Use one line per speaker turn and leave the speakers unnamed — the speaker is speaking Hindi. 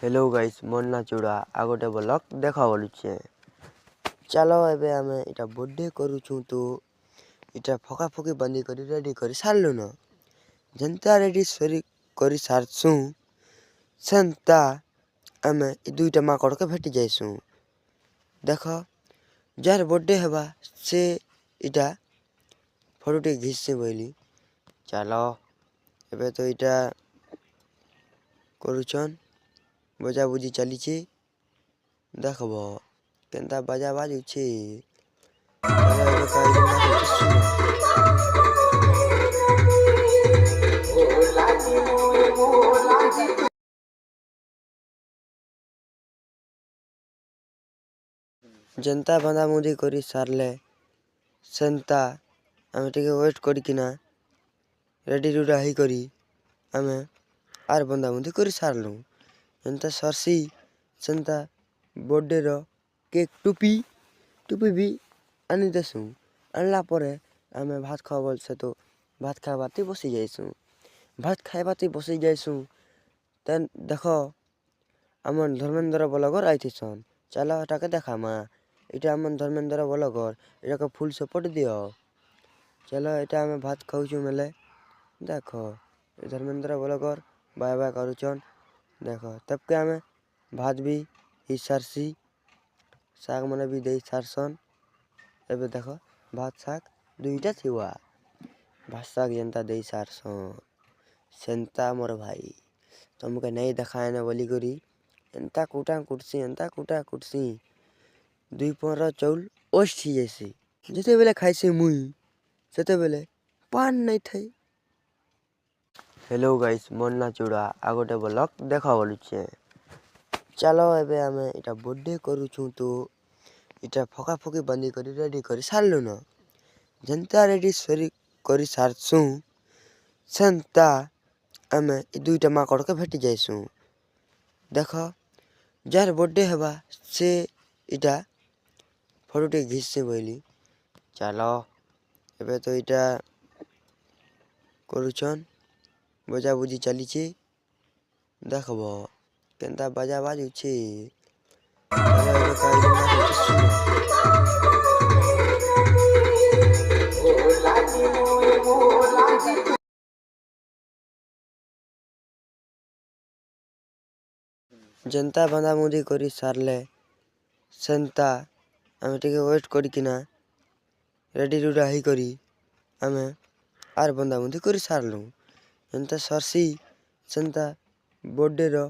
हेलो गाइस मन्ना चूड़ा आ गोटे ब्लॉग देखा बोलुचे चलो एबे आमे इटा बर्थडे करूछु तो इटा फका फकी बंदी करी रेडी करी सारलु न जनता रेडी सरी करी सारसु संता आमे इ दुईटा माकड़ के भेटी जाइसु देखो जार बर्थडे हेबा से इटा फोटोटी घिससे बोली चलो एबे तो इटा करूछन बजा बुझी चली देखब केनता बजा बाजुछे जनता बंदा मुदी करी सारले संता आमे टिके वेट करी किना रेडी रूडा ही करी आमे आर बंदा मुदी करी सारलु जनता सरसी संता बर्थडे रो केक टुपी भी आनी देसु आनला परे आमे भात खाबल से तो भात खाबाती बसी जाइसु भात खाइबाती बसी जाइसु तन देखो अमन धर्मेंद्र ब्लॉगर आइथिसन चलो हटा के देखामा इटा अमन धर्मेंद्र ब्लॉगर इटा के फुल सपोर्ट दियो चलो इटा आमे भात खाउछु मेले देखो धर्मेंद्र ब्लॉगर बाय बाय करूछन देखो तब के आमे भात भी ही सारसी साग मने भी दे सारसन एबे देखो भात साग दुईटा थिवा भात साग जनता दे सारसन सेंता मोर भाई तुमके नहीं देखाए न बोली करी एंता कुटा कुटसी दुई पंद्रह चौल ओस्ट ही जैसे जते बेले खाइसे मुई सेते बेले पान नहीं थई हेलो गाइस मन्ना चूड़ा आ गोटे ब्लॉग देखा बोलुचे चलो एबे आमे इटा बर्थडे करूछु तो इटा फका फकी बंदी करी रेडी करी सारलु न जनता रेडी सरी करी सारसु संता आमे इ दुईटा माकड़ के भेटी जाइसु देखो जार बर्थडे हेबा से इटा फोटोटी घिससे बोली चलो एबे तो इटा करूछन बजा बुझी चली देखब केनता बजा बाजुछे जनता बंदा मुदी करी सारले संता आमे टिके वेट करी किना रेडी रूडा ही करी आमे आर बंदा मुदी करी सारलु जनता सरसी संता बर्थडे रो